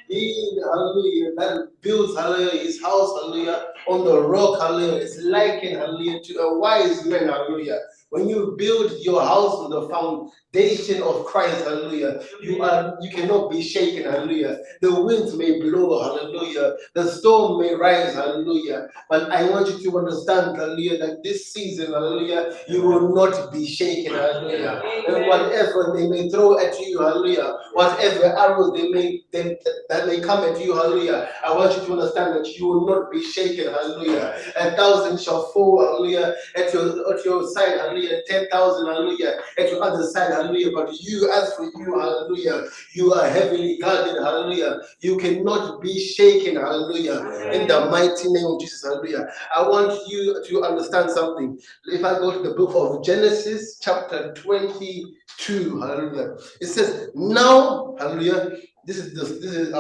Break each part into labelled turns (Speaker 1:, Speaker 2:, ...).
Speaker 1: He, hallelujah, that builds, hallelujah, his house, hallelujah, on the rock, hallelujah, is likened, hallelujah, to a wise man, hallelujah. When you build your house on the foundation of Christ, hallelujah, you cannot be shaken, hallelujah. The winds may blow, hallelujah. The storm may rise, hallelujah. But I want you to understand, hallelujah, that this season, hallelujah, you will not be shaken, hallelujah. And whatever they may throw at you, hallelujah, whatever arrows that may come at you, hallelujah, I want you to understand that you will not be shaken, hallelujah. 1,000 shall fall, hallelujah, at your side, hallelujah, 10,000, hallelujah, at your other side, hallelujah. But you, as for you, hallelujah, you are heavily guarded, hallelujah. You cannot be shaken, hallelujah, in the mighty name of Jesus, hallelujah. I want you to understand something. If I go to the book of Genesis, chapter 22, hallelujah, it says, now, hallelujah, this is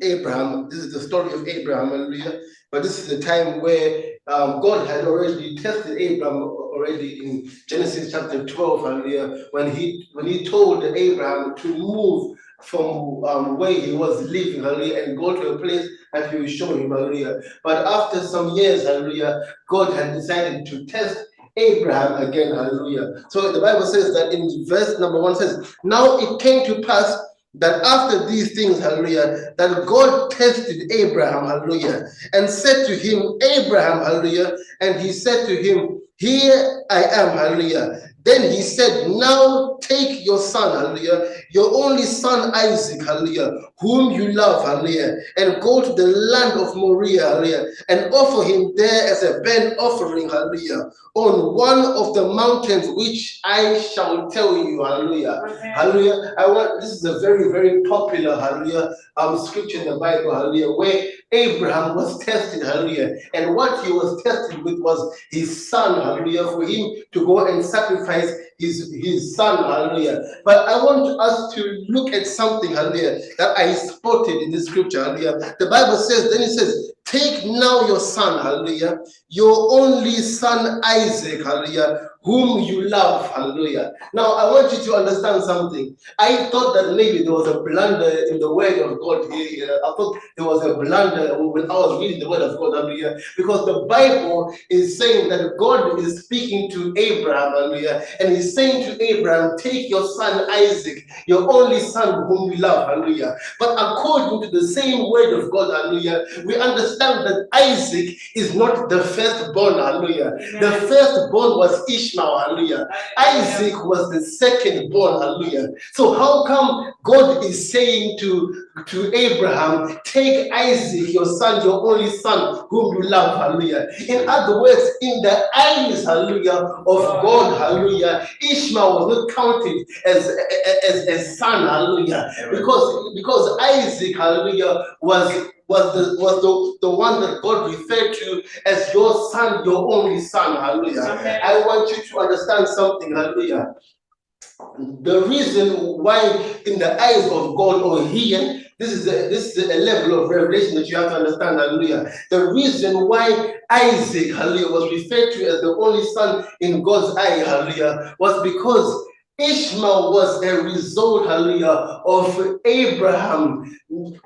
Speaker 1: Abraham. This is the story of Abraham, hallelujah. But this is the time where God had already tested Abraham already in Genesis chapter 12, hallelujah, when he told Abraham to move from where he was living, hallelujah, and go to a place that he will show him, hallelujah. But after some years, hallelujah, God had decided to test Abraham again, hallelujah. So the Bible says that in verse number 1 says, now it came to pass that after these things, hallelujah, that God tested Abraham, hallelujah, and said to him, Abraham, hallelujah, and he said to him, here I am, hallelujah. Then he said, now take your son, hallelujah, your only son Isaac, hallelujah, whom you love, hallelujah, and go to the land of Moriah, hallelujah, and offer him there as a burnt offering, hallelujah, on one of the mountains which I shall tell you, hallelujah. Hallelujah. This is a very, very popular, hallelujah, scripture in the Bible, hallelujah, where Abraham was tested, hallelujah, and what he was tested with was his son, hallelujah, for him to go and sacrifice his son, hallelujah. But I want us to look at something, hallelujah, that I spotted in the scripture, hallelujah. The Bible says, then it says, take now your son, hallelujah, your only son Isaac, hallelujah, whom you love, hallelujah. Now, I want you to understand something. I thought that maybe there was a blunder in the word of God here. I thought there was a blunder when I was reading the word of God, hallelujah, because the Bible is saying that God is speaking to Abraham, hallelujah, and he's saying to Abraham, take your son Isaac, your only son whom you love, hallelujah. But according to the same word of God, hallelujah, we understand that Isaac is not the firstborn, hallelujah. The firstborn was Ishmael, hallelujah. Isaac was the secondborn, hallelujah. So how come God is saying to Abraham, take Isaac, your son, your only son, whom you love, hallelujah. In other words, in the eyes, hallelujah, of God, hallelujah, Ishmael was not counted as a son, hallelujah, because Isaac, hallelujah, was the one that God referred to as your son, your only son, hallelujah. Amen. I want you to understand something, hallelujah. The reason why in the eyes of God, or here, this is a level of revelation that you have to understand, hallelujah. The reason why Isaac, hallelujah, was referred to as the only son in God's eye, hallelujah, was because Ishmael was a result, hallelujah, of Abraham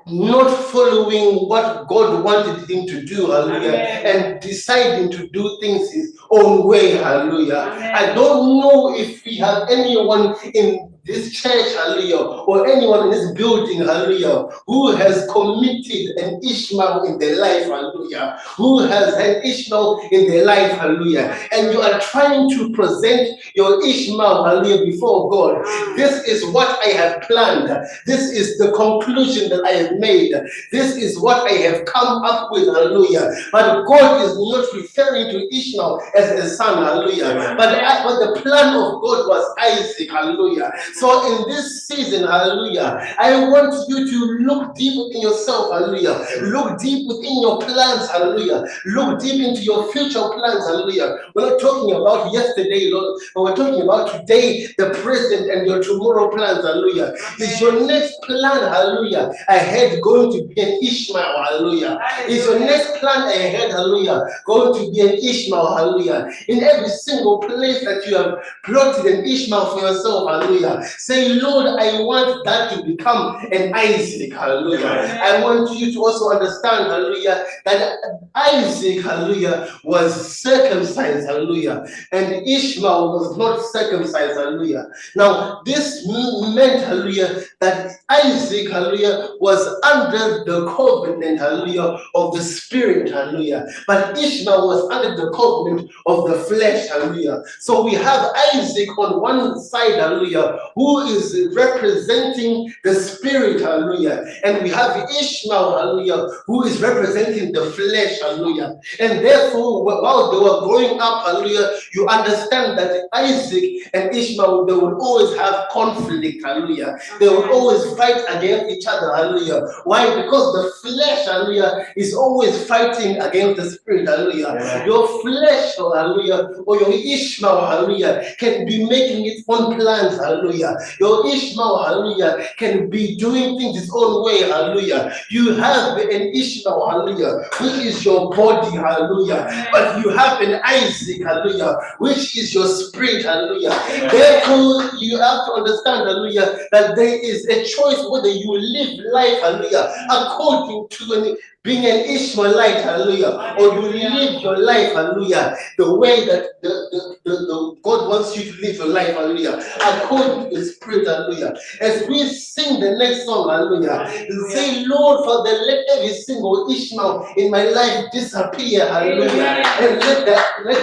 Speaker 1: not following what God wanted him to do, hallelujah, and deciding to do things his own way, hallelujah. I don't know if we have anyone in this church, hallelujah, or anyone in this building, hallelujah, who has committed an Ishmael in their life, hallelujah, who has had Ishmael in their life, hallelujah, and you are trying to present your Ishmael, hallelujah, before God. This is what I have planned. This is the conclusion that I have made. This is what I have come up with, hallelujah. But God is not referring to Ishmael as a son, hallelujah. But the plan of God was Isaac, hallelujah. So in this season, hallelujah, I want you to look deep within yourself, hallelujah. Look deep within your plans, hallelujah. Look deep into your future plans, hallelujah. We're not talking about yesterday, Lord, but we're talking about today, the present, and your tomorrow plans, hallelujah. Is your next plan, hallelujah, ahead going to be an Ishmael, hallelujah? Is your next plan ahead, hallelujah, going to be an Ishmael, hallelujah? hallelujah. In every single place that you have plotted an Ishmael for yourself, hallelujah. Say, Lord, I want that to become an Isaac, hallelujah. I want you to also understand, hallelujah, that Isaac, hallelujah, was circumcised, hallelujah, and Ishmael was not circumcised, hallelujah. Now, this meant, hallelujah, that Isaac, hallelujah, was under the covenant, hallelujah, of the spirit, hallelujah. But Ishmael was under the covenant of the flesh, hallelujah. So we have Isaac on one side, hallelujah, who is representing the spirit, hallelujah. And we have Ishmael, hallelujah, who is representing the flesh, hallelujah. And therefore, while they were growing up, hallelujah, you understand that Isaac and Ishmael, they would always have conflict, hallelujah. They would always fight against each other, hallelujah. Why? Because the flesh, hallelujah, is always fighting against the spirit, hallelujah. Yeah. Your flesh, hallelujah, or your Ishmael, hallelujah, can be making its own plans, hallelujah. Your Ishmael, hallelujah, can be doing things its own way, hallelujah. You have an Ishmael, hallelujah, which is your body, hallelujah. But you have an Isaac, hallelujah, which is your spirit, hallelujah. Therefore, you have to understand, hallelujah, that there is a choice whether you live life, hallelujah, according to being an Ishmaelite, hallelujah, or you live your life, hallelujah, the way that the God wants you to live your life, hallelujah, according to the Spirit, hallelujah. As we sing the next song, hallelujah, and say, Lord, Father, let every single Ishmael in my life disappear, hallelujah, and let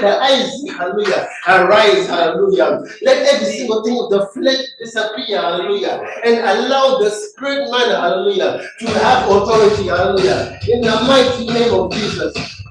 Speaker 1: the Isaac, hallelujah, arise, hallelujah. Let every single thing of the flesh disappear, hallelujah, and allow the Spirit man, hallelujah, to have authority, hallelujah, in the mighty name of Jesus.